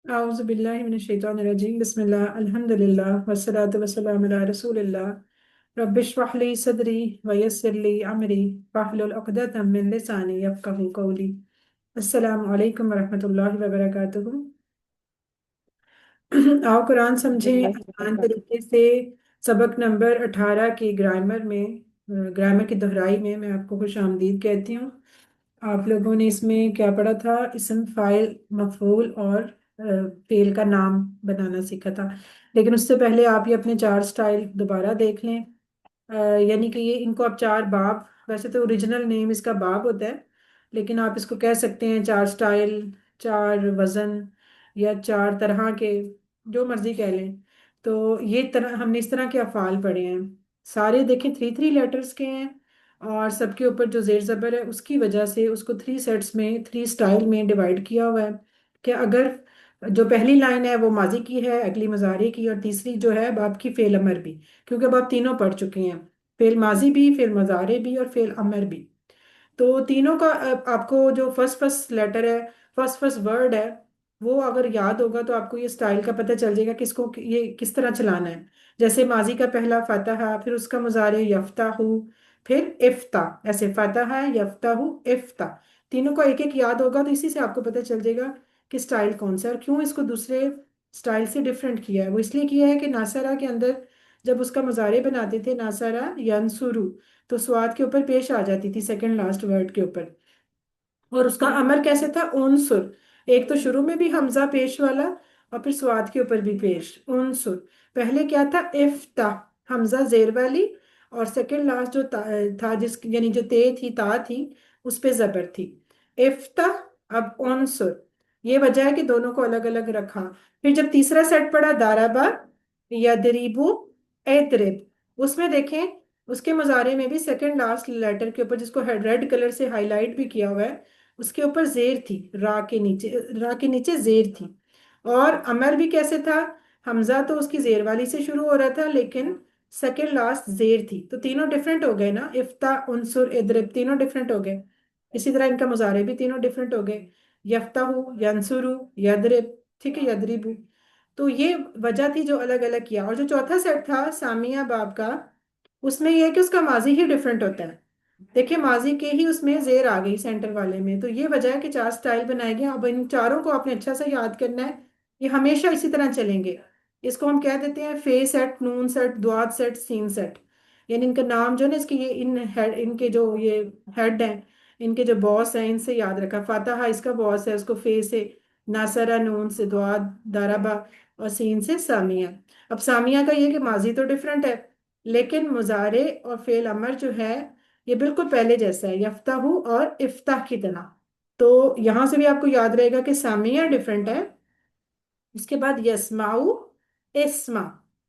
आउज़ुबिल्लाहिमिनश्शैतानिर्रजीम बिस्मिल्लाह अल्हम्दुलिल्लाह वस्सलातु वस्सलामु अला रसूलिल्लाह रब्बिश्रह ली सदरी व यस्सिर ली अमरी वहलुल उक़दतम मिन लिसानी यफ़क़हू क़ौली। अस्सलामु अलैकुम व रहमतुल्लाहि व बरकातुहू। आओ कुरान समझें आसान तरीके से। सबक नंबर 18 की ग्रामर में, ग्रामर की दोहराई में मैं आपको खुश आमदीद कहती हूँ। आप लोगों ने इसमें क्या पढ़ा था? इस्म, फाइल, मफूल और फेल का नाम बनाना सीखा था। लेकिन उससे पहले आप ये अपने चार स्टाइल दोबारा देख लें। यानी कि ये इनको आप चार बाब, वैसे तो ओरिजिनल नेम इसका बाब होता है, लेकिन आप इसको कह सकते हैं चार स्टाइल, चार वजन, या चार तरह के, जो मर्जी कह लें। तो ये तरह हमने इस तरह के अफ़ाल पढ़े हैं। सारे देखें थ्री थ्री लेटर्स के हैं, और सबके ऊपर जो जेर ज़बर है उसकी वजह से उसको थ्री सेट्स में, थ्री स्टाइल में डिवाइड किया हुआ है। कि अगर जो पहली लाइन है वो माजी की है, अगली मुजारे की, और तीसरी जो है अब आपकी फेल अमर भी, क्योंकि अब आप तीनों पढ़ चुके हैं। फेल माजी भी, फेल मुजारे भी, और फेल अमर भी। तो तीनों का आपको जो फर्स्ट फर्स्ट लेटर है, फर्स्ट फर्स्ट वर्ड है, वो अगर याद होगा तो आपको ये स्टाइल का पता चल जाएगा किसको ये किस तरह चलाना है। जैसे माजी का पहला फतहा, फिर उसका मुजारे यफ्ताहु, फिर इफ्ता, ऐसे फतहा यफ्ताहु इफ्ता। तीनों को एक एक याद होगा तो इसी से आपको पता चल जाएगा कि स्टाइल कौन सा है और क्यों इसको दूसरे स्टाइल से डिफरेंट किया है। वो इसलिए किया है कि नासरा के अंदर जब उसका मुजारे बनाते थे, नासरा यंसुरु, तो स्वाद के ऊपर पेश आ जाती थी सेकंड लास्ट वर्ड के ऊपर। और उसका अमल कैसे था? उनसुर। एक तो शुरू में भी हमजा पेश वाला, और फिर स्वाद के ऊपर भी पेश उनसुर। पहले क्या था? इफ्ता, हमजा जेर वाली, और सेकंड लास्ट जो था, जिस यानी जो ते थी, ता थी, उस पे जबर थी। इफ्ता, अब उनसुर। ये वजह है कि दोनों को अलग अलग रखा। फिर जब तीसरा सेट पड़ा, दाराबा यदरिबु एदरिब, उसमें देखें उसके मुजारे में भी सेकंड लास्ट लेटर के ऊपर, जिसको रेड कलर से हाईलाइट भी किया हुआ है, उसके ऊपर जेर थी, रा के नीचे जेर थी। और अमर भी कैसे था? हमजा तो उसकी जेर वाली से शुरू हो रहा था, लेकिन सेकंड लास्ट जेर थी। तो तीनों डिफरेंट हो गए ना, इफ्ता, उनसुर, इदरिब, तीनों डिफरेंट हो गए। इसी तरह इनका मुजारे भी तीनों डिफरेंट हो गए, यफ्ताहु, यंसुरु, यदरिब, ठीक है, यदरिबु। तो ये वजह थी जो अलग अलग किया। और जो चौथा सेट था सामिया बाब का, उसमें यह है कि उसका माजी ही डिफरेंट होता है। देखिए, माजी के ही उसमें जेर आ गई सेंटर वाले में, तो ये वजह है कि चार स्टाइल बनाए गए। अब इन चारों को आपने अच्छा से याद करना है। ये हमेशा इसी तरह चलेंगे। इसको हम कह देते हैं फे सेट, नून सेट, दुआत सेट, सीन सेट। यानी इनका नाम जो है ना, इसके ये इन हेड, इनके जो ये हेड हैं, इनके जो बॉस हैं, इनसे याद रखा। फातहा इसका बॉस है, उसको फे से, नासरा नून से, दुआत, दाराबा, और सीन से सामिया। अब सामिया का ये कि माजी तो डिफरेंट है, लेकिन मुजारे और फेल अमर जो है ये बिल्कुल पहले जैसा है, यफ्ताहु और इफ्ताह की तरह। तो यहां से भी आपको याद रहेगा कि सामिया डिफरेंट है। इसके बाद यस्माउ, इस्मा,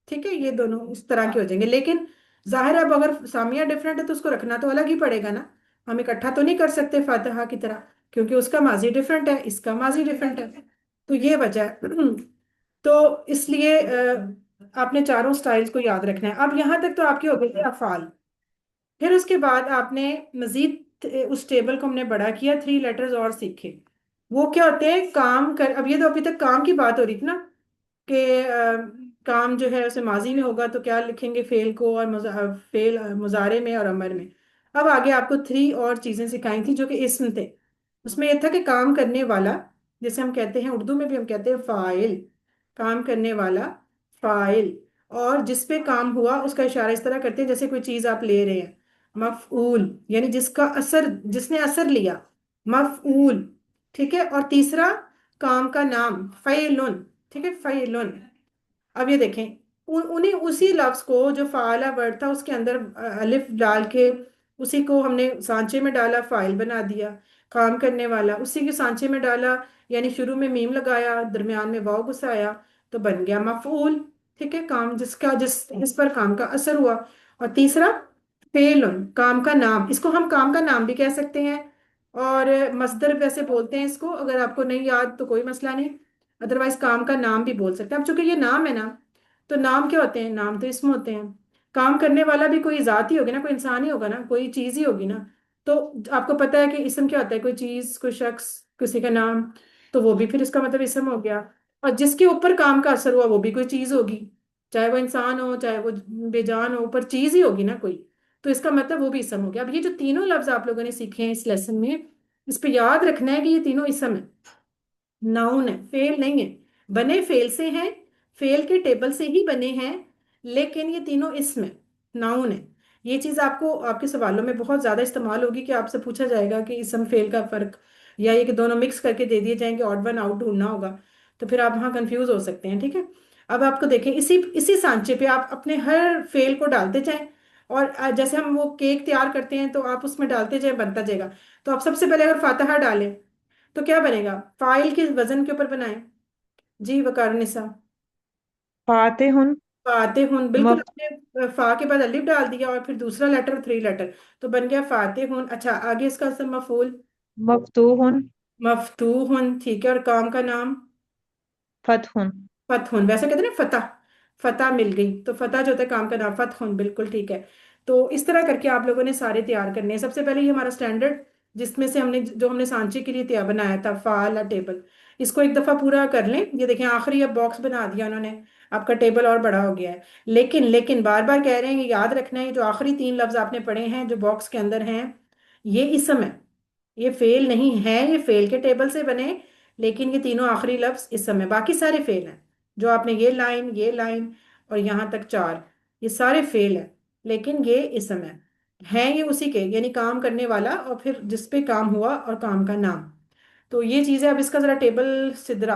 ठीक है, ये दोनों इस तरह के हो जाएंगे। लेकिन जाहिर है, अब अगर सामिया डिफरेंट है तो उसको रखना तो अलग ही पड़ेगा ना। हम इकट्ठा तो नहीं कर सकते फातिहा की तरह, क्योंकि उसका माजी डिफरेंट है, इसका माजी डिफरेंट है। तो ये वजह है। तो इसलिए आपने चारों स्टाइल्स को याद रखना है। अब यहां तक तो आपके हो गए अफाल। फिर उसके बाद आपने मजीद उस टेबल को हमने बड़ा किया, थ्री लेटर्स और सीखे। वो क्या होते हैं? काम कर, अब ये तो अभी तक काम की बात हो रही थी ना, कि काम जो है उसे माजी में होगा तो क्या लिखेंगे? फेल को, और फेल मुजारे में और अमर में। अब आगे आपको थ्री और चीजें सिखाई थी जो कि इसम थे। उसमें यह था कि काम करने वाला, जैसे हम कहते हैं उर्दू में भी हम कहते हैं फाइल, काम करने वाला, फाइल। और जिस पे काम हुआ उसका इशारा इस तरह करते हैं जैसे कोई चीज आप ले रहे हैं। मफऊल, यानी जिसका असर, जिसने असर लिया, मफऊल, ठीक है। और तीसरा, काम का नाम, फ़ैलुन, ठीक है, फ़ैलुन। अब ये देखें, उन्हीं उसी लफ्ज को, जो फाला वर्ड था उसके अंदर अलिफ डाल के उसी को हमने सांचे में डाला, फाइल बना दिया। काम करने वाला, उसी के सांचे में डाला, यानी शुरू में मीम लगाया, दरमियान में वाव घुसाया, तो बन गया मफऊल। ठीक है, काम जिसका, जिस पर काम का असर हुआ। और तीसरा, फेलुन, काम का नाम। इसको हम काम का नाम भी कह सकते हैं, और मस्दर वैसे बोलते हैं इसको। अगर आपको नहीं याद तो कोई मसला नहीं, अदरवाइज काम का नाम भी बोल सकते हैं। अब चूंकि ये नाम है ना, तो नाम क्या होते हैं? नाम तो इसमें होते हैं। काम करने वाला भी कोई जात ही होगी ना, कोई इंसान ही होगा ना, कोई चीज ही होगी ना। तो आपको पता है कि इसम क्या होता है? कोई चीज, कोई शख्स, किसी का नाम। तो वो भी फिर इसका मतलब इसम हो गया। और जिसके ऊपर काम का असर हुआ वो भी कोई चीज होगी, चाहे वो इंसान हो चाहे वो बेजान हो, पर चीज ही होगी ना कोई। तो इसका मतलब वो भी इसम हो गया। अब ये जो तीनों लफ्ज आप लोगों ने सीखे हैं इस लेसन में, इस पे याद रखना है कि ये तीनों इसम है, नाउन है, फेल नहीं है। बने फेल से हैं, फेल के टेबल से ही बने हैं, लेकिन ये तीनों इसमें नाउन है। ये चीज आपको आपके सवालों में बहुत ज्यादा इस्तेमाल होगी कि आपसे पूछा जाएगा कि इसम फेल का फर्क, या ये कि दोनों मिक्स करके दे दिए जाएंगे, ऑड वन आउट ढूंढना होगा, तो फिर आप वहां कंफ्यूज हो सकते हैं। ठीक है। अब आपको देखें, इसी इसी सांचे पे आप अपने हर फेल को डालते जाएं, और जैसे हम वो केक तैयार करते हैं तो आप उसमें डालते जाएं, बनता जाएगा। तो आप सबसे पहले अगर फातिहा डालें तो क्या बनेगा, फाइल के वजन के ऊपर बनाएं। जी वकार निसा। फातिहुन। फातिहुन, बिल्कुल, मफ आपने फा के बाद अलिफ डाल दिया और फिर दूसरा लेटर थ्री लेटर, तो बन गया फातिहुन। अच्छा, आगे इसका असम मफूल मफतूहुन। मफतूहुन, ठीक है। और काम का नाम फतहुन। फतहुन, वैसे कहते हैं ना फतह, फतह मिल गई, तो फतह जो होता है काम का नाम, फतहुन, बिल्कुल ठीक है। तो इस तरह करके आप लोगों ने सारे तैयार करने हैं। सबसे पहले ये हमारा स्टैंडर्ड, जिसमें से हमने जो हमने सांचे के लिए तैयार बनाया था फाला टेबल, इसको एक दफा पूरा कर लें। ये देखें आखिरी अब बॉक्स बना दिया उन्होंने, आपका टेबल और बड़ा हो गया है। लेकिन लेकिन बार बार कह रहे हैं, ये याद रखना है, ये जो आखिरी तीन लफ्ज आपने पढ़े हैं जो बॉक्स के अंदर हैं, ये इसम है, ये फेल नहीं है। ये फेल के टेबल से बने, लेकिन ये तीनों आखिरी लफ्ज इसम है, बाकी सारे फेल हैं। जो आपने ये लाइन और यहाँ तक चार, ये सारे फेल है, लेकिन ये इसम है ये उसी के, यानी काम करने वाला और फिर जिस पे काम हुआ और काम का नाम। तो ये चीज़ है। अब इसका जरा टेबल, सिदरा,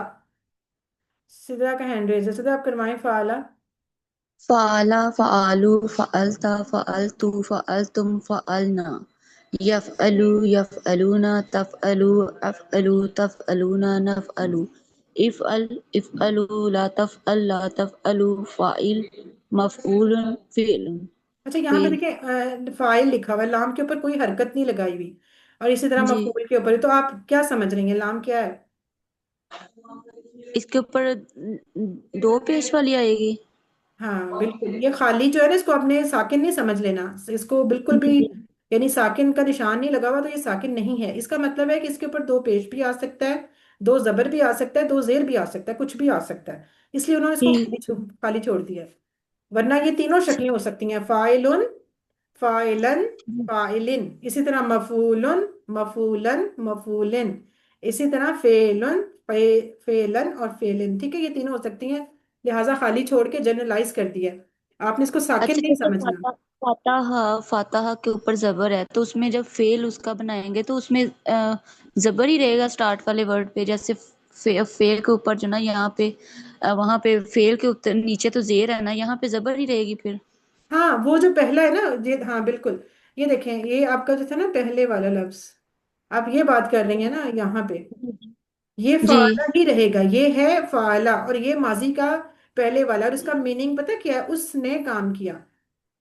सिदरा का हैंड रेज है, सिदरा आप करवाएं फाला। फ़अला फ़अलू फ़अलता फ़अलतु फ़अलतुम फ़अलना यफ़अलु यफ़अलूना तफ़अलु अफ़अलु तफ़अलूना नफ़अलु इफ़अल इफ़अलू ला तफ़अल ला तफ़अलु फ़ाइल मफ़ऊलुन फ़िअलुन अच्छा, यहाँ पे फ़िल। देखिए फाइल लिखा हुआ है, लाम के ऊपर कोई हरकत नहीं लगाई हुई, और इसी तरह जी, मफूल के ऊपर, तो आप क्या समझ रही हैं लाम क्या है? इसके ऊपर दो पेश वाली आएगी। हाँ बिल्कुल, ये खाली जो है ना, इसको आपने साकिन नहीं समझ लेना, इसको बिल्कुल भी, जी यानी साकिन का निशान नहीं लगा हुआ तो ये साकिन नहीं है। इसका मतलब है कि इसके ऊपर दो पेश भी आ सकता है, दो जबर भी आ सकता है, दो जेर भी आ सकता है, कुछ भी आ सकता है, इसलिए उन्होंने इसको ठीक। खाली छोड़ दिया है। वरना ये तीनों शक्लें हो सकती हैं, फाइलुन, फाइलन, फाइलिन, इसी तरह मफूलुन, मफूलन, मफूलिन, इसी तरह फेलुन, फेलन और फेलिन। ठीक है, ये तीनों हो सकती हैं, लिहाजा खाली छोड़ के जनरलाइज कर दिया है। आपने इसको साकिन अच्छा, नहीं जैसे समझना। फाताहा के ऊपर जबर है तो उसमें जब फेल उसका बनाएंगे तो उसमें जबर ही रहेगा स्टार्ट वाले वर्ड पे। जैसे फेल के ऊपर जो ना यहाँ पे वहां पे फेल के ऊपर नीचे तो जेर है ना, यहाँ पे जबर ही रहेगी फिर। हाँ, वो जो पहला है ना, ये हाँ बिल्कुल, ये देखें, ये आपका जो था ना पहले वाला लफ्ज, आप ये बात कर रही हैं ना यहाँ पे, ये जी। फाला ही रहेगा, ये है फाला, और ये माजी का पहले वाला, और इसका मीनिंग पता क्या है, उसने काम किया,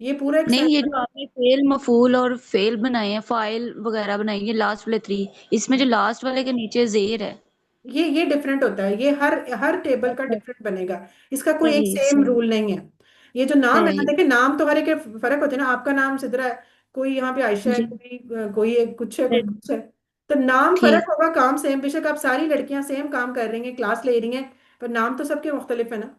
ये पूरा एक नहीं, ये सेंटेंस। जो आपने फेल मफूल और फेल बनाए हैं, फाइल वगैरह बनाई है लास्ट वाले थ्री, इसमें जो लास्ट वाले के नीचे जेर है। ये डिफरेंट होता है, ये हर हर टेबल का अच्छा। डिफरेंट बनेगा, इसका कोई एक सही सेम सही रूल नहीं है। ये जो नाम है ना, सही। देखिए नाम तो हर एक के फर्क होते हैं ना, आपका नाम सिद्रा है, कोई यहाँ पे आयशा है, जी। कोई एक कुछ है, कोई कुछ है, तो नाम फर्क ठीक। होगा, काम सेम, बेशक आप सारी लड़कियां सेम काम कर रही हैं, क्लास ले रही हैं, पर नाम तो सबके मुख्तलिफ है ना।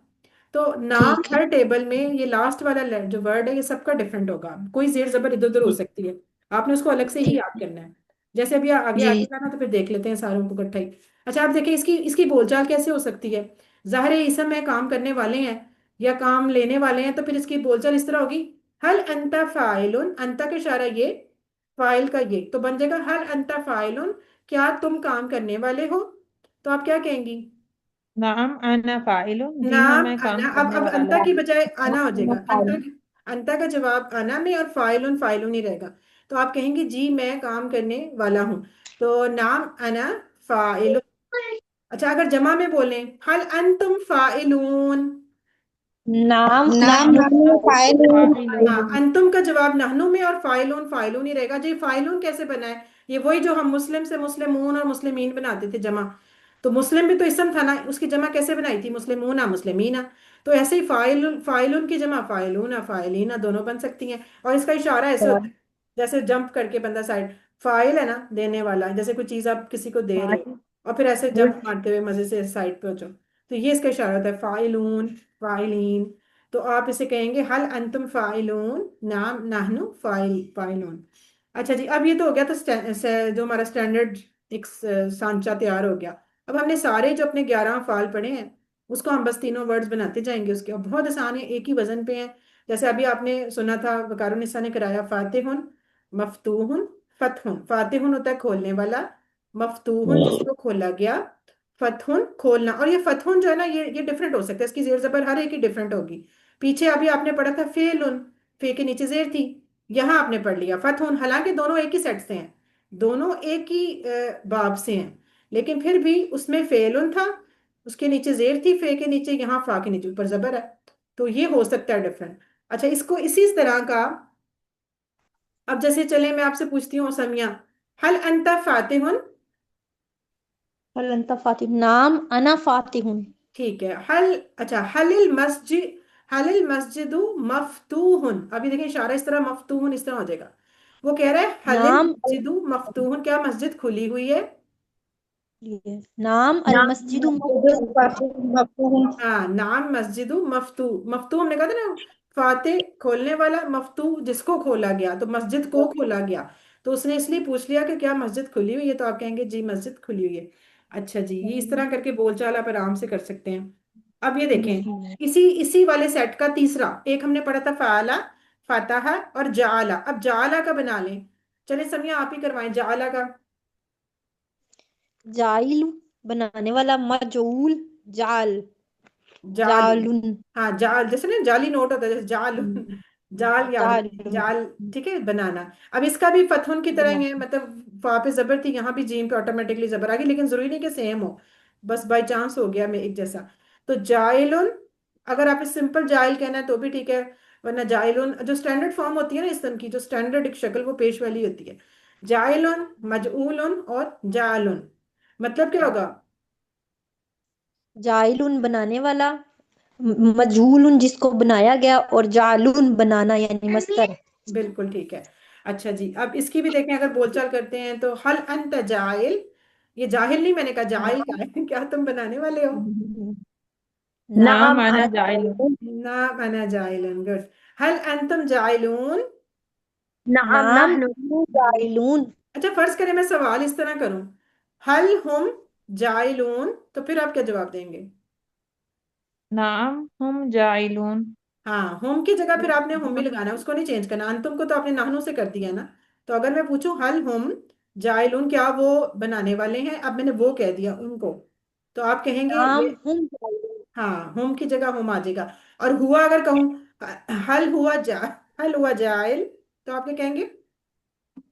तो नाम ठीक है। हर टेबल में ये लास्ट वाला जो वर्ड है ये सबका डिफरेंट होगा, कोई जेर जबर इधर उधर हो सकती है, आपने उसको अलग से ही ठीक याद है। करना है। जैसे अभी आगे जी। आगे जाना तो फिर देख लेते हैं सारों को इकट्ठा ही। अच्छा, आप देखिए इसकी इसकी बोलचाल कैसे हो सकती है। ज़ाहिर है इसम में काम करने वाले हैं या काम लेने वाले हैं, तो फिर इसकी बोलचाल इस तरह होगी, हल अंता फाइलुन, अंता के इशारा ये, फाइल का ये, तो बन जाएगा हल अंता फाइलुन, क्या तुम काम करने वाले हो। तो आप क्या कहेंगी, नाम आना फाइलुन, जी हाँ नाम मैं काम आना, अब करने वाला अंता की हूँ। बजाय आना हो नाम जाएगा, आना फाइल। अंता का जवाब आना में, और फाइलुन फाइलुन ही रहेगा। तो आप कहेंगे जी मैं काम करने वाला हूँ, तो नाम आना फाइलुन। अच्छा, अगर जमा में बोलें, हल अंतुम फाइलून, नाम नाम नहनु नाम फाइल। हाँ, फाइलुन। अंतुम का जवाब नहनु में, और फाइलून फाइलून ही रहेगा जी। फाइलून कैसे बना है, ये वही जो हम मुस्लिम से मुस्लिमून और मुस्लिमीन बनाते थे जमा, तो मुस्लिम भी तो इसम था ना, उसकी जमा कैसे बनाई थी, मुस्लिमूना मुस्लिमीना। तो ऐसे ही फाइल फाइलून की जमा फाइलूना फाइलीना दोनों बन सकती हैं, और इसका इशारा ऐसे होता है, जैसे जंप करके बंदा साइड, फाइल है ना देने वाला, जैसे कोई चीज आप किसी को दे रहे हो, और फिर ऐसे जंप मारते हुए मजे से साइड पे हो जाओ, तो ये इसका इशारा होता है, फाइलून, फाइलीन। तो आप इसे कहेंगे हल अंतुम फाइलून, नाम नाहनु फाइलून। अच्छा जी, अब ये तो हो गया। तो जो हमारा स्टैंडर्ड एक सांचा तैयार हो गया। अब हमने सारे जो अपने 11 अफ़ाल पढ़े हैं उसको हम बस तीनों वर्ड्स बनाते जाएंगे उसके, और बहुत आसान है, एक ही वजन पे हैं। जैसे अभी आपने सुना था, वकारुनिसा ने कराया, फातिहुन, मफतूहुन, फतहुन। फातिहुन होता है खोलने वाला, मफतूहुन जिसको खोला गया, फतहुन खोलना। और ये फतहुन जो है ना, ये डिफरेंट हो सकता है, इसकी जेर जबर हर एक की डिफरेंट होगी। पीछे अभी आपने पढ़ा था फेलुन, फे के नीचे जेर थी। यहाँ आपने पढ़ लिया फतहुन, हालांकि दोनों एक ही सेट से हैं, दोनों एक ही बाब से हैं, लेकिन फिर भी उसमें फेलुन था, उसके नीचे जेर थी, फे के नीचे, यहाँ फा के नीचे ऊपर जबर है। तो ये हो सकता है डिफरेंट। अच्छा, इसको इसी तरह का, अब जैसे चले मैं आपसे पूछती हूँ समिया, हल अंता फातिहुन। हल अंता फातिह, नाम अना फातिहुन। ठीक है, हल, अच्छा, हलिल मस्जिदु मफतूहुन। अभी देखिए इशारा इस तरह, मफतूहुन इस तरह हो जाएगा। वो कह रहा है हलिल नाम मस्जिदु मफतूहुन, क्या मस्जिद खुली हुई है? नाम अल मस्जिदु मफ्तूह। हाँ, नाम मस्जिदु मफ्तू, मफ्तू हमने कहा था ना, फाते खोलने वाला, मफ्तू जिसको खोला गया, तो मस्जिद को खोला गया। तो उसने इसलिए पूछ लिया कि क्या मस्जिद खुली हुई है, तो आप कहेंगे जी मस्जिद खुली हुई है। अच्छा जी, ये इस तरह करके बोलचाल आप आराम से कर सकते हैं। अब ये देखें, इसी इसी वाले सेट का तीसरा, एक हमने पढ़ा था फाला, फतहा और जाला। अब जाला का बना लें। चले समिया आप ही करवाएं जाला का। जाइल बनाने वाला, मजऊल, जाल, जाल, जालुन। हाँ जाल, जैसे ना जाली नोट होता है, जैसे जाल, जाल याद रखें, जालुन जाल। ठीक है, बनाना। अब इसका भी फतहुन की तरह बना। ही है, मतलब फा पे जबर थी, यहाँ भी जीम पे ऑटोमेटिकली जबर आ गई, लेकिन जरूरी नहीं कि सेम हो, बस बाई चांस हो गया मैं एक जैसा। तो जाइलुन, अगर आप सिंपल जाइल कहना है तो भी ठीक है, वरना जाइलुन जो स्टैंडर्ड फॉर्म होती है ना इसम की, जो स्टैंडर्ड एक शक्ल, वो पेश वाली होती है। जाइलुन, मजऊलुन और जालुन, मतलब क्या होगा? जाइलुन बनाने वाला, मजहूलुन जिसको बनाया गया, और जालुन बनाना यानी मस्तर। बिल्कुल ठीक है। अच्छा जी, अब इसकी भी देखें, अगर बोलचाल करते हैं तो हल अंत जाहिल, ये जाहिल नहीं, मैंने कहा जाहिल का है, क्या तुम बनाने वाले हो? नाम नाम अना अना जाइलुन। जाइलुन। ना मना जाहिलन, गुड। हल अंतुम जाहिलून। नाम नहनु जाइलून। अच्छा, फर्ज करें मैं सवाल इस तरह करूं, हल हम जाहिलून, तो फिर आप क्या जवाब देंगे? नाम हम जाइलुन। हाँ, होम की जगह फिर आपने होम भी लगाना है, उसको नहीं चेंज करना। अंतुम को तो आपने नाहनू से कर दिया ना। तो अगर मैं पूछूं हल होम जाइलून, क्या वो बनाने वाले हैं, अब मैंने वो कह दिया उनको, तो आप कहेंगे नाम ये, हम जाइलून। हाँ, होम की जगह होम आ जाएगा। और हुआ अगर कहूँ, हल हुआ जा, हल हुआ जाइल, तो आप क्या कहेंगे?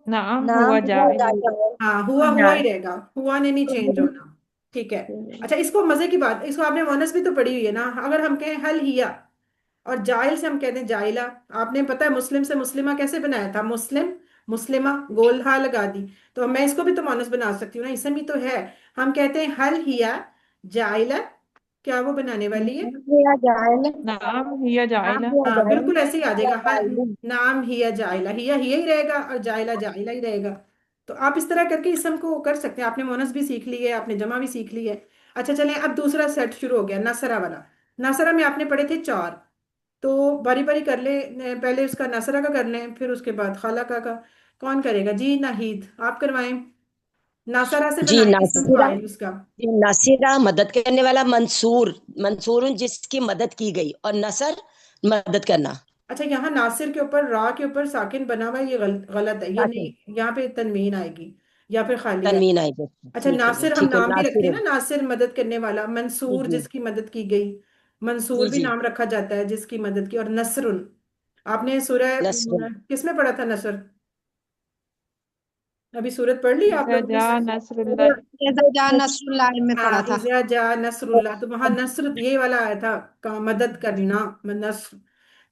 नाम नाम हुआ हुआ जाइलुन। जाइलून। हाँ, हुआ हुआ ही रहेगा, हुआ ने नहीं चेंज होना। ठीक है। अच्छा, इसको मजे की बात, इसको आपने मोनस भी तो पढ़ी हुई है ना। अगर हम कहें हल हिया, और जाहिल से हम कहते हैं जाहिला। आपने पता है मुस्लिम से मुस्लिमा कैसे बनाया था? मुस्लिम, मुस्लिमा, गोल हा लगा दी। तो मैं इसको भी तो मोनस बना सकती हूँ ना, इसमें भी तो है। हम कहते हैं हल हिया जाहिला, क्या वो बनाने वाली है? नाम हुआ जाइल। नाम हिया नाम जाइला। हुआ हाँ, जाइल। बिल्कुल ऐसे ही आ हुआ जाएगा, हल, जाइलून। नाम हिया जाइला, हिया ही रहेगा, और जाइला जाइला ही रहेगा। तो आप इस तरह करके इसम को कर सकते हैं। आपने मोनस भी सीख ली है, आपने जमा भी सीख ली है। अच्छा चलें, अब दूसरा सेट शुरू हो गया, नसरा वाला। नसरा में आपने पढ़े थे चार, तो बारी बारी कर ले, पहले उसका नसरा का कर लें, फिर उसके बाद खाला का। कौन करेगा जी? नाहिद, आप करवाएं। नासरा से जी बनाए इसम नासिरा। फाइल उसका। जी नासिरा मदद करने वाला, मंसूर मंसूर जिसकी मदद की गई, और नसर मदद करना। अच्छा, यहाँ नासिर के ऊपर रा के ऊपर साकिन बना हुआ है, ये गलत है, ये साकिन, नहीं, यहाँ पे तनवीन आएगी या फिर खाली है। तनवीन आएगी। अच्छा, ठीक है जी, नासिर हम ठीक है नाम भी रखते नासिर। हैं ना, नासिर मदद करने वाला। जी मंसूर जी जिसकी मदद की गई, मंसूर जी भी जी। नाम रखा जाता है जिसकी मदद की। और नसरुन, आपने सूरह नसर। किस में पढ़ा था नसर? अभी सूरत पढ़ ली आप इज़ा लोगों ने? जा नस्रुल्लाह। जा नसरुल्लाह में पढ़ा हाँ, था। इज़ा जा नसरुल्लाह, तो वहां नसर ये वाला आया था, का मदद करना, नसर।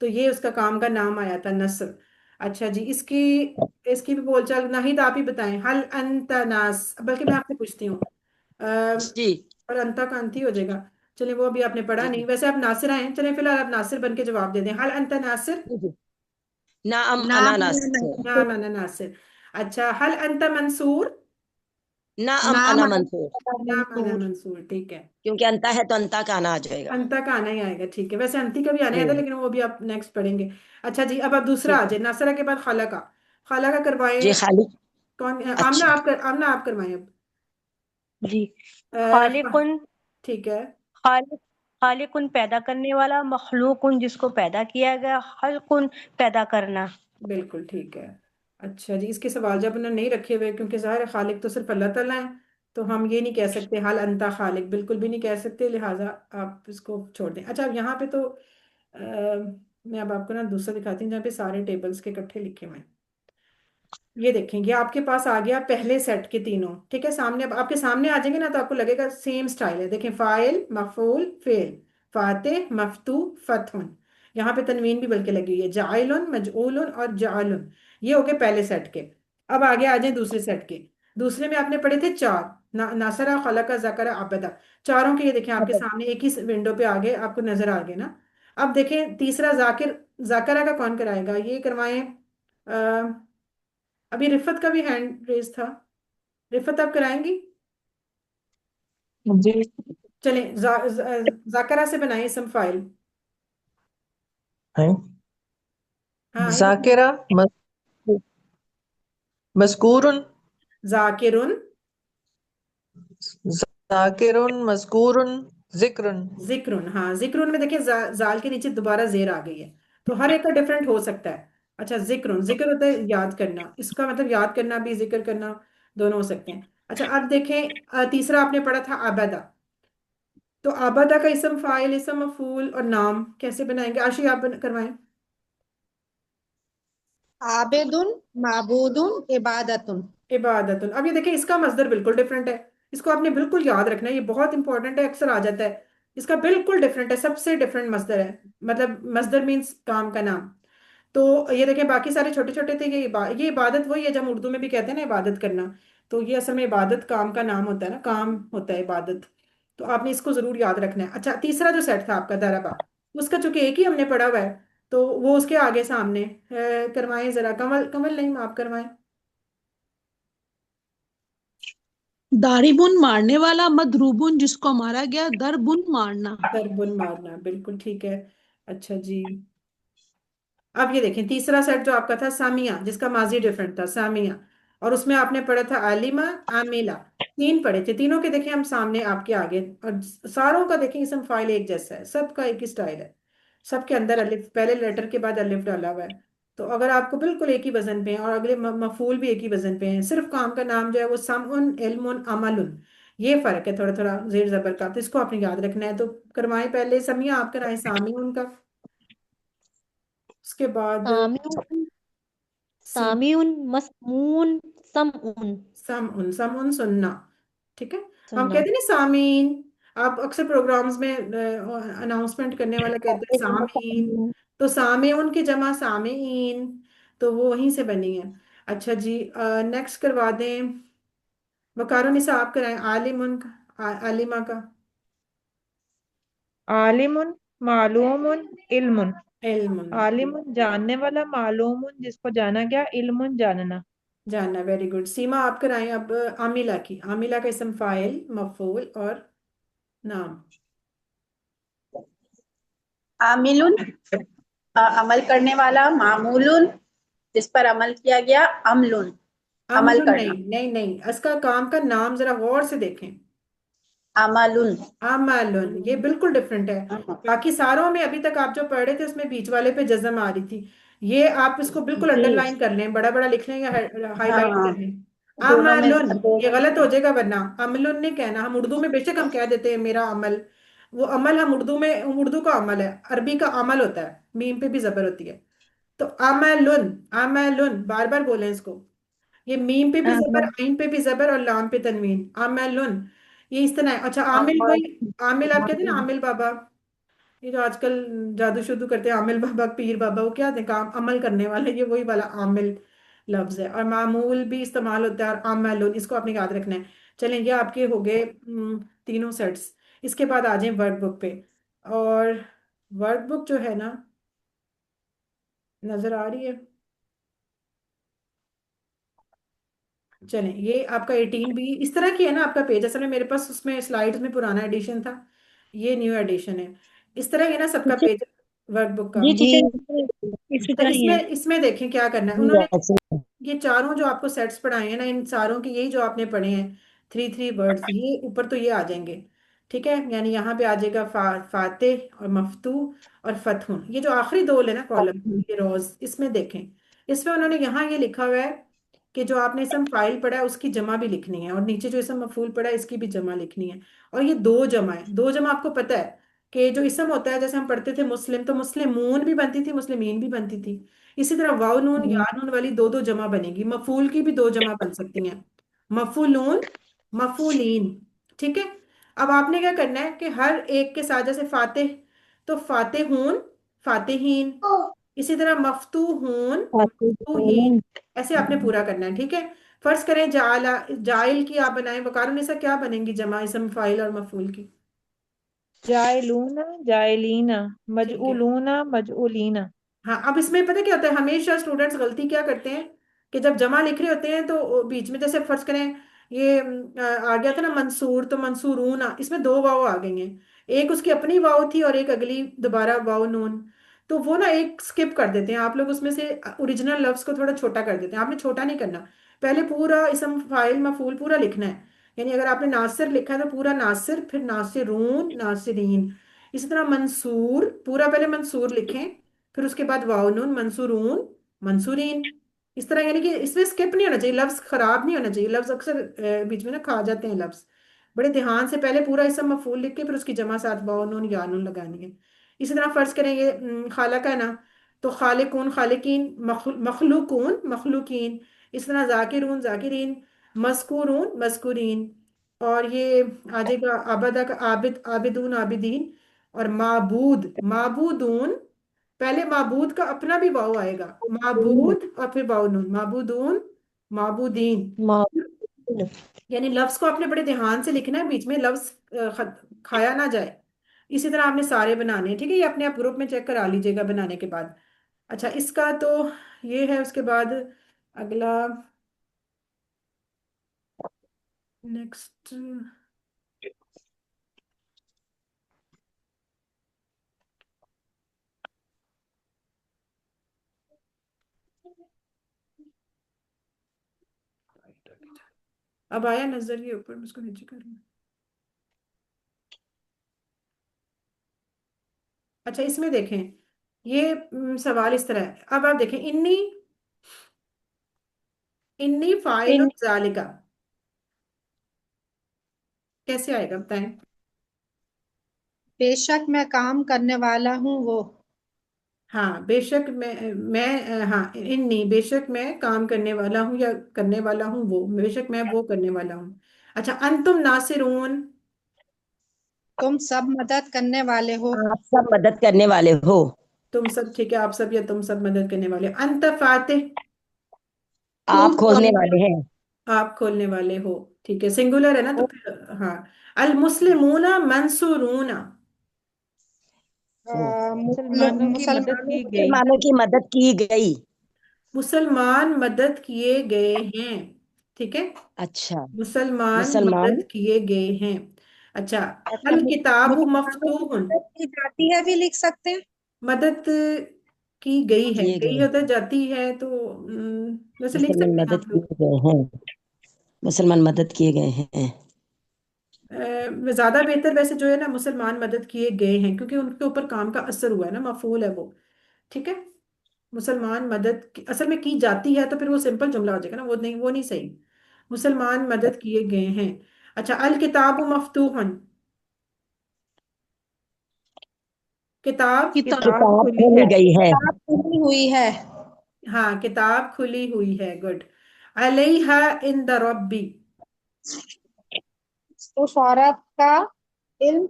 तो ये उसका काम का नाम आया था, नसर। अच्छा जी, इसकी इसकी भी बोलचाल नाहिद आप ही बताएं। हल अंत नास, बल्कि मैं आपसे पूछती हूँ, जी और अंता का अंत ही हो जाएगा। चले, वो अभी आपने पढ़ा जी नहीं, जी वैसे आप नासिर आए, चले फिलहाल आप नासिर बन के जवाब दे दें। हल अंत नासिर, जी जी। नाम नाम अनानास। नाम अना नासिर। अच्छा, हल अंत मंसूर, नाम नाम अना अना मंसूर, नाम अना मंसूर। मंसूर, ठीक है। क्योंकि अंता है तो अंता का आना आ जाएगा। अंता का आना ही आएगा, ठीक है। वैसे अंति का भी आने आता है, हम्म। लेकिन वो भी आप नेक्स्ट पढ़ेंगे। अच्छा जी, अब आप दूसरा ठीक आ है जाए, नासरा के बाद खाला का। खाला का जी, करवाएं। खाली। कौन? अच्छा। आमना आप करवाएं अब। जी। हाँ, खालिकुन, ठीक है। खालिक, खालिकुन पैदा करने वाला, मखलूकुन जिसको पैदा किया गया, खल्कुन पैदा करना। बिल्कुल ठीक है। अच्छा जी, इसके सवाल जब उन्होंने नहीं रखे हुए, क्योंकि ज़ाहिर है खालिक तो सिर्फ अल्लाह ताला है, तो हम ये नहीं कह सकते हाल अंता खालिक, बिल्कुल भी नहीं कह सकते, लिहाजा आप इसको छोड़ दें। अच्छा, अब यहाँ पे तो मैं अब आपको ना दूसरा दिखाती हूँ, जहाँ पे सारे टेबल्स के इकट्ठे लिखे हुए हैं। ये देखेंगे, आपके पास आ गया पहले सेट के तीनों, ठीक है। सामने, अब आपके सामने आ जाएंगे ना, तो आपको लगेगा सेम स्टाइल है। देखें, फाइल, मफूल, फेल, फाते, मफतू, फतहुन। यहाँ पे तनवीन भी बल्कि लगी हुई है, जाइलुन, मजऊलुन और जालुन। ये हो गए पहले सेट के। अब आगे आ जाए दूसरे सेट के। दूसरे में आपने पढ़े थे चार, नासरा, खलका, जकरा, अबदा। चारों के ये देखें आपके सामने एक ही विंडो पे आ गए, आपको नजर आ गए ना। अब देखें तीसरा जाकिर, जाकरा का कौन कराएगा? ये करवाएं। अभी रिफत का भी हैंड रेज था। रिफत आप कराएंगी? जी। चलें, जाकरा से बनाएं इसम फाइल। हैं? हाँ, ये बताएं। जाकिरा मस्कूरुन, जाकिरुन, जाकिरुन मस्कूरुन, जिक्रुन। जिक्रुन। हाँ, जिक्रुन में देखिए जाल के नीचे दोबारा जेर आ गई है, तो हर एक का डिफरेंट हो सकता है। अच्छा, जिक्रुन, जिक्र होता है याद करना, इसका मतलब याद करना भी, जिक्र करना, दोनों हो सकते हैं। अच्छा, अब देखें तीसरा आपने पढ़ा था आबदा। तो आबदा का इसम फाइल, इसम मफूल और नाम कैसे बनाएंगे? आशी, आप करवाएं। आबेदुन, माबूदुन, इबादतुन। इबादतुन। अब ये देखिए, इसका मजदर बिल्कुल डिफरेंट है। इसको आपने बिल्कुल याद रखना है, ये बहुत इंपॉर्टेंट है, अक्सर आ जाता है। इसका बिल्कुल डिफरेंट है, सबसे डिफरेंट मजदर है। मतलब मजदर मीन्स काम का नाम। तो ये देखें, बाकी सारे छोटे छोटे थे, ये इबादत वही है जब हम उर्दू में भी कहते हैं ना इबादत करना। तो ये असल में इबादत काम का नाम होता है ना, काम होता है इबादत। तो आपने इसको जरूर याद रखना है। अच्छा, तीसरा जो सेट था आपका दरबा, उसका चूंकि एक ही हमने पढ़ा हुआ है, तो वो उसके आगे सामने करवाएं जरा। कमल, कमल नहीं, आप करवाएं। दारिबुन मारने वाला, मदरूबुन जिसको मारा गया, दरबुन मारना। दरबुन मारना, बिल्कुल ठीक है। अच्छा जी, अब ये देखें तीसरा सेट जो आपका था, सामिया, जिसका माजी डिफरेंट था, सामिया। और उसमें आपने पढ़ा था आलिमा, आमिला। तीन पढ़े थे, तीनों के देखें हम सामने आपके आगे। और सारों का देखें इसम फाइल एक जैसा है, सबका एक ही स्टाइल है। सबके अंदर अलिफ, पहले लेटर के बाद अलिफ डाला हुआ है। तो अगर आपको बिल्कुल एक ही वजन पे हैं, और अगले मफूल भी एक ही वजन पे हैं, सिर्फ काम का नाम जो है वो समउन, इल्मुन, अमलुन, ये फर्क है थोड़ा थोड़ा जेर जबर का, तो इसको आपने याद रखना है। तो करवाएं पहले समिया, आप कराएं सामी उनका। उसके बाद सामिउन, सी, सामिउन, मसमून, समउन। सम उन सुनना, ठीक है। हम सुनना। कहते हैं ना सामीन। आप अक्सर प्रोग्राम्स में अनाउंसमेंट करने वाला कहते हैं सामीन। तो सामेउन की जमा सामीन, तो वो वहीं से बनी है। अच्छा जी, नेक्स्ट करवा दें। वकारो निसा आप कराएं, आलिमुन का, आलिमा का। आलिमुन, मालूमुन, इल्मुन। इल्मुन, आलिमुन जानने वाला, मालूमुन जिसको जाना गया, इल्मुन जानना। जानना, वेरी गुड। सीमा आप कराएं अब आमिला की। आमिला का इसम फाइल, मफूल और नाम। आमिलुन, अमल करने वाला, मामूलुन जिस पर अमल किया गया, अमलुन अमल अमलुन नहीं, करना। नहीं नहीं, इसका काम का नाम जरा गौर से देखें। अमलुन। अमलुन, ये बिल्कुल डिफरेंट है। बाकी सारों में अभी तक आप जो पढ़ रहे थे उसमें बीच वाले पे जज्म आ रही थी। ये आप इसको बिल्कुल जी। अंडरलाइन कर लें, बड़ा बड़ा लिख लें या हाईलाइट हाँ, कर लें। दोनों में अमलुन, ये दोनों गलत हो में। जाएगा, वरना अमलुन नहीं कहना। हम उर्दू में बेशक हम कह देते हैं मेरा अमल, वो अमल हम उर्दू में, उर्दू का अमल है, अरबी का अमल होता है, मीम पे भी जबर होती है। तो अमलुन, अमलुन बार बार बोलें इसको। ये मीम पे भी जबर, अमल, आइन पे भी जबर और लाम पे तनवीन, आमेलुन। ये इस तरह है। अच्छा, आमिल अमल, वही, आमिल आप कहते हैं ना अमल। आमिल बाबा। ये जो आजकल जादू शुदू करते हैं, आमिल बाबा, पीर बाबा, वो क्या थे? काम अमल करने वाले, ये वही वाला आमिल लफ्ज है। और मामूल भी इस्तेमाल होता है, और आमेलुन, इसको आपने याद रखना है। चलें, ये आपके हो गए तीनों सेट्स। इसके बाद आ जाए वर्कबुक पे। और वर्कबुक जो है ना, नजर आ रही है? चलें, ये आपका 18 भी इस तरह की है ना आपका पेज, असल में मेरे पास उसमें स्लाइड्स में पुराना एडिशन था, ये न्यू एडिशन है। इस तरह है ना सबका टीचर पेज वर्कबुक का। जी जी टीचर इसी तो तरह ही इसमें है। इसमें देखें क्या करना है जी उन्होंने। ऐसे ही। ये चारों जो आपको सेट्स पढ़ाए हैं ना, इन चारों के यही जो आपने पढ़े हैं, थ्री थ्री वर्ड्स, ये ऊपर तो ये आ जाएंगे। ठीक है, यानी यहाँ पे आ जाएगा फातेह और मफ्तू और फतहुन, ये जो आखिरी दो है ना कॉलम, ये रोज, इसमें देखें। इसमें उन्होंने यहाँ ये लिखा हुआ है कि जो आपने इसम फाइल पढ़ा है उसकी जमा भी लिखनी है, और नीचे जो इसम मफूल पढ़ा है इसकी भी जमा लिखनी है। और ये दो जमा है, दो जमा आपको पता है कि जो इसम होता है, जैसे हम पढ़ते थे मुस्लिम, तो मुस्लिमून भी बनती थी, मुस्लिमीन भी बनती थी। इसी तरह वाव नून या नून वाली दो दो जमा बनेगी, मफूल की भी दो जमा बन सकती हैं, मफूलून, मफूलीन। ठीक है। अब आपने क्या करना है कि हर एक के साथ, जैसे फातिह, तो फातिहून, फातिहीन। इसी तरह मफ्तूहून, मफ्तूहीन। ऐसे आपने पूरा करना है। ठीक है। फर्ज करें जाला, जाइल की आप बनाएं, वकारुनिसा क्या बनेंगी जमा इसम फाइल और मफूल की? जाइलूना, जाइलीना, ठीक है। मजऊलूना, मजऊलीना। हाँ, अब इसमें पता है क्या होता है, हमेशा स्टूडेंट्स गलती क्या करते हैं कि जब जमा लिख रहे होते हैं तो बीच में, जैसे फर्ज करें ये आ गया था ना मंसूर, तो मंसूरून इसमें दो वाव आ गई हैं, एक उसकी अपनी वाव थी और एक अगली दोबारा वाव नून। तो वो ना एक स्किप कर देते हैं आप लोग, उसमें से ओरिजिनल लफ्ज को थोड़ा छोटा कर देते हैं। आपने छोटा नहीं करना, पहले पूरा इसम फाइल मफूल पूरा लिखना है। यानी अगर आपने नासिर लिखा है तो पूरा नासिर, फिर नासिरून, नासिरीन। इसी तरह मंसूर, पूरा पहले मंसूर लिखें, फिर उसके बाद वाव नून, मंसूरून, मंसूरीन। इस तरह, यानी कि इसमें स्किप नहीं होना चाहिए, लफ्ज खराब नहीं होना चाहिए। लफ्ज अक्सर बीच में ना खा जाते हैं लफ्ज। बड़े ध्यान से पहले पूरा इसम मफूल लिख के फिर उसकी जमा साथ वाव नून या नून लगानी है। इसी तरह फर्ज करेंगे खाला का है ना, तो खालिकून, खालिकीन, मखलूकून, मखलूकीन। इस तरह जाकिरून, जाकिरीन, मस्कूरून, मस्कूरीन। और ये आ जाएगा आबदा का, आबिद, आबिदून, आबिदीन। और माबूद, माबूदून। पहले माबूद का अपना भी वाव आएगा, माबूद, और फिर वाव नून, माबूदून, माबूदीन। यानी लफ्ज को आपने बड़े ध्यान से लिखना है, बीच में लफ्ज खाया ना जाए। इसी तरह आपने सारे बनाने हैं। ठीक है, ये अपने आप ग्रुप में चेक करा लीजिएगा बनाने के बाद। अच्छा, इसका तो ये है। उसके बाद अगला, नेक्स्ट, अब आया नजर ये ऊपर, मैं उसको नीचे करूँ। अच्छा, इसमें देखें, ये सवाल इस तरह है। अब आप देखें, इन्नी, इन्नी फाइल इन जालिका कैसे आएगा बताएं। बेशक मैं काम करने वाला हूँ वो। हाँ, बेशक मैं हाँ, इन्नी, बेशक मैं काम करने वाला हूँ या करने वाला हूँ वो, बेशक मैं वो करने वाला हूँ। अच्छा, अंतुम नासिरून, तुम सब मदद करने वाले हो। आप सब मदद करने वाले हो। तुम सब, ठीक है, आप सब या तुम सब मदद करने वाले। अंत फातिह, तू आप खोलने खोलने वाले हैं। आप खोलने वाले हो। ठीक है, सिंगुलर है ना, तो फिर हाँ। अल मुस्लिमूना मंसूरूना, मुसलमानों की मदद मुसलमानों की की गई। मुसलमानों की मदद की गई। मुसलमान मदद किए गए हैं। ठीक है, अच्छा। मुसलमान मुसलमान। मदद किए गए हैं। अच्छा, अच्छा, अल किताबु मुसलमानों की मफ्तूहुन, मदद की जाती है भी लिख सकते हैं। मदद की गई है, किए गई गए। होता है, जाती है तो वैसे लिख मुसलमान सकते हैं मदद आप लोग। किए गए हैं। मुसलमान मदद किए गए हैं। ज्यादा बेहतर वैसे जो है ना, मुसलमान मदद किए गए हैं, क्योंकि उनके ऊपर काम का असर हुआ है ना, मफूल है वो। ठीक है, मुसलमान मदद असल में की जाती है तो फिर वो सिंपल जुमला हो जाएगा ना, वो नहीं, वो नहीं सही। मुसलमान मदद किए गए हैं। अच्छा, अल किताबु मफ्तूहन, किताब, किताब किताब किताब खुली खोली है। गई है। किताब खुली हुई है। हाँ, किताब खुली हुई है, गुड। अलैहा इन द रब्बी, उस औरत का इल्म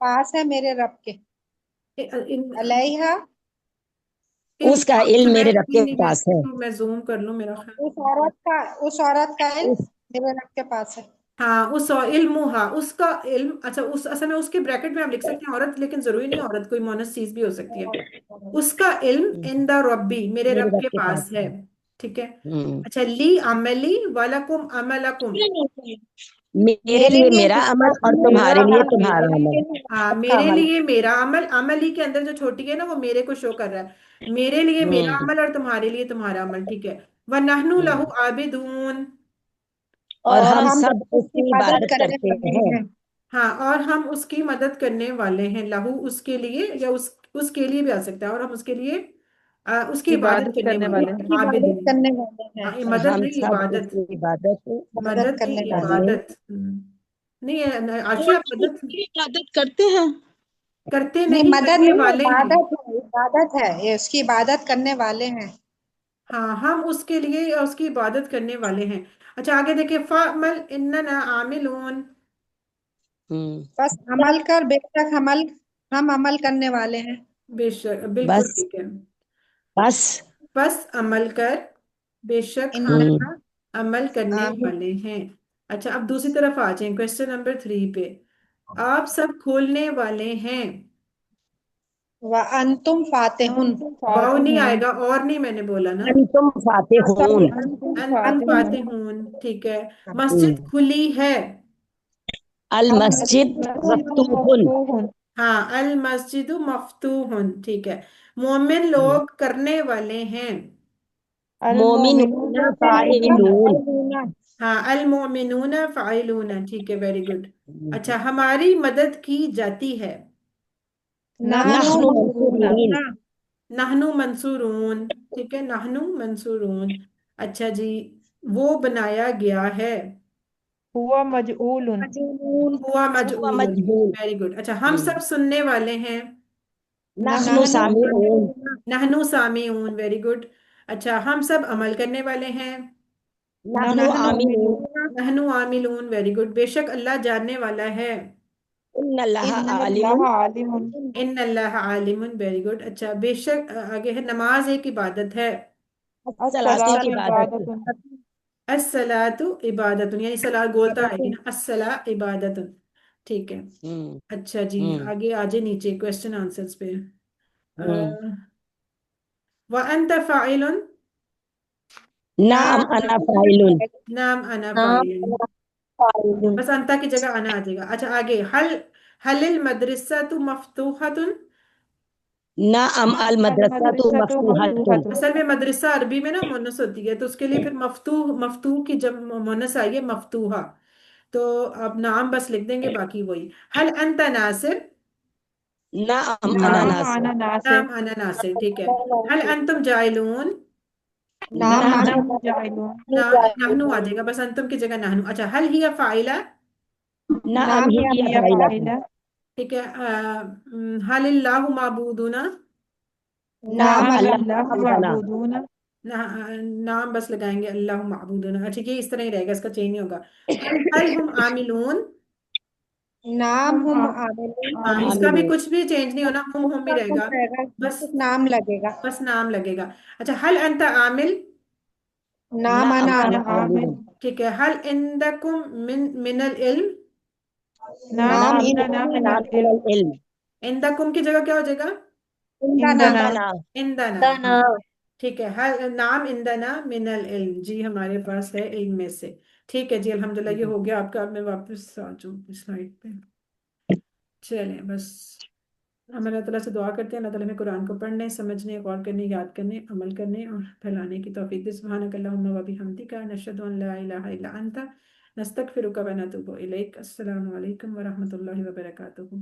पास है मेरे रब के। इन, अलैहा, इल्म, उसका अच्छा इल्म मैं मेरे रब नहीं के नहीं, मैं पास है। इसको मैं जूम कर लूँ, मेरा ख्याल। उस औरत का इल्म उस मेरे रब के पास है। हाँ, उस इल्मु, हाँ उसका इल्म। अच्छा, उस असल में उसके ब्रैकेट में आप लिख सकते हैं औरत, लेकिन जरूरी नहीं, औरत कोई मोनस चीज भी हो सकती है। उसका इल्म इन द रब्बी, मेरे मेरे रब रब के के पास पास है। है। ठीक है। हम्म। अच्छा, ली अमली वलकुम अमलकुम। मेरे लिए मेरा अमल और मेरा तुम्हारे लिए अमल तुम्हारा मेरे अमल। हाँ, आपका मेरे अमल। लिए मेरा अमल, अमली के अंदर जो छोटी है ना वो मेरे को शो कर रहा है, मेरे लिए मेरा हम्म। अमल और तुम्हारे लिए तुम्हारा अमल, ठीक है। व नहनु लहु हम्म। आबिदून। और और हम हम सब उसकी उसकी इबादत इबादत करने करते वाले हैं। हैं। हाँ, और हम उसकी मदद करने वाले हैं, लहू उसके लिए, या उसके लिए भी आ सकता है, और हम उसके लिए उसकी इबादत इबादत करने करने वाले वाले हैं, हैं। उसकी इबादत आबिदीन। करने वाले हैं। हाँ, ये और मदद हम नहीं, सब इबादत। उसकी इबादत इबादत मदद नहीं, करने वाले करने। इबादत। नहीं आशी, और आप मदद उसकी इबादत करते हैं। करते नहीं, नहीं, मदद करने नहीं, वाले हैं। इबादत है, ये उसकी इबादत करने वाले हैं। हाँ, हम उसके लिए या उसकी इबादत करने वाले हैं। अच्छा, आगे देखिए, फअमल इन्नना आमिलून। हम्म। बस अमल कर, बेशक अमल, हम अमल करने वाले हैं। बेशक, बिल्कुल बस। ठीक है। बस। बस अमल कर, बेशक हम हम्म। अमल करने आमीन। वाले हैं। अच्छा, अब दूसरी तरफ आ जाएं, क्वेश्चन नंबर 3 पे। आप सब खोलने वाले हैं। व अंतुम फातिहुन। अंतुम वाव नहीं फातिहून। आएगा, और नहीं मैंने बोला ना। अंतुम फातिहून। सॉरी, अंतुम अंतुम फातिहून। फातिहून, ठीक है। हम्म। मस्जिद खुली है। अल अल मस्जिद मस्जिदुल मफ्तूहुन। मफ्तूहुन। हाँ, अल मस्जिदु मफ्तूहुन, ठीक है। मोमिन हम्म। लोग करने वाले हैं। अल मोमिनून मोमिनून फाइलून। फाइलून। हाँ, अल मोमिनून फाइलून, ठीक है, वेरी गुड। हम्म। अच्छा, हमारी मदद की जाती है। नानो नहनु नहनु मंसूरीन। मंसूरना। नहनु मंसूरून, ठीक है, नहनु मंसूरून। अच्छा जी, वो बनाया गया है। हुआ मजऊलुन। मजनून। हुआ हुआ मजऊल, मजबूर। Very good. अच्छा, हम हम्म। सब सुनने वाले हैं। नहनु नहनु सामिऊन। सामिऊना। नहनु सामीऊन, वेरी गुड। अच्छा, हम सब अमल करने वाले हैं। नहनु नहनु नहनु आमिनून। आमिलून। आमिनूना। नहनु आमिलून, वेरी गुड। बेशक अल्लाह जानने वाला है। इन्नल्लाह इन्नल्लाह आलिमुन। आलिमुन। इन अल्लाह आलिमुन, वेरी गुड। अच्छा, बेशक आगे है, नमाज एक इबादत है। सलाती की अस्सलातु इबादत। इबादतुन। अस्सलातु इबादतुन, यानी सलात बोलता आएगी ना, अस्सला इबादतुन, ठीक है। हम्म। अच्छा जी, हम्म। आगे आजे नीचे क्वेश्चन आंसर्स पे। हम्म। व अंत फाइलुन। नाम नाम अना फाइलुन। नाम अना नाम फाइलुन। फाइलुन। बस अंता की जगह अना आ जाएगा। अच्छा, आगे हलिल मदरसतु मफ्तूहतुन। नाम अल अल मदरसा तो मदरसतु मफ्तूहतुन। मफ्तूहतुन। असल में मदरसा अरबी में ना मुन्नस होती है, तो उसके लिए फिर मफ्तूह, मफ्तूह की जब मुन्नस आई है मफ्तूहा, तो अब नाम बस लिख देंगे, बाकी वही। हल अंत नासिर। नाम अना नाम नासिर। आना नासिर। नाम अना नासिर, ठीक है। हल अंतुम जाइलून। नाम नाम आना नहनु जाइलून। ना, नाहनु आ जाएगा, बस अंतुम की जगह नाहनु। अच्छा, हल हिया फाइला। नाम नाम ही नाम या हिया फाइला। फाइला। ठीक है। हल इल्लाहु माबूदुना। नाम नाम नाम अल्लाह अल्लाह माबूदना। मअबूदून। ना, नाम बस लगाएंगे, अल्लाह माबूदुना। अच्छा, ये इस तरह ही रहेगा, इसका चेंज नहीं होगा। हल हम आमिलून। नाम हम हम आमिलून। हाँ, इसका भी आमिलून। कुछ भी चेंज नहीं होना, हम ही उसका कुछ रहेगा। रहेगा, बस, सिर्फ नाम लगेगा। बस नाम लगेगा। अच्छा, हल अंत आमिल। नाम नाम आना नाम अना आमिल। आमिल। आमिल। ठीक है। हल इंदकुम मिनल इल्म। नाम नाम नाम इंदना इन मिनल नाम इल्म। अल इल्म। इंदकुम की जगह क्या हो जाएगा? इंदना। इंदना। इंदना। इंदना, इंदना। हाँ, ठीक है। हल नाम इंदना मिनल इल्म, जी हमारे पास है इल्म में से। ठीक है जी, अल्हम्दुलिल्लाह, ये हो गया आपका। अब मैं वापस आ जाऊँ स्लाइड पे। चलें बस, हम अल्लाह ताला से दुआ करते हैं, अल्लाह ताला हमें कुरान को पढ़ने, समझने, गौर करने, याद करने, अमल करने और फैलाने की तौफीक दे। सुब्हानकल्लाहुम्मा व बिहम्दिका नशहदु अन ला इलाहा इल्ला अंता नस्तगफिरुका व नतूबु इलैक। अस्सलामु अलैकुम व रहमतुल्लाहि व बरकातुहू।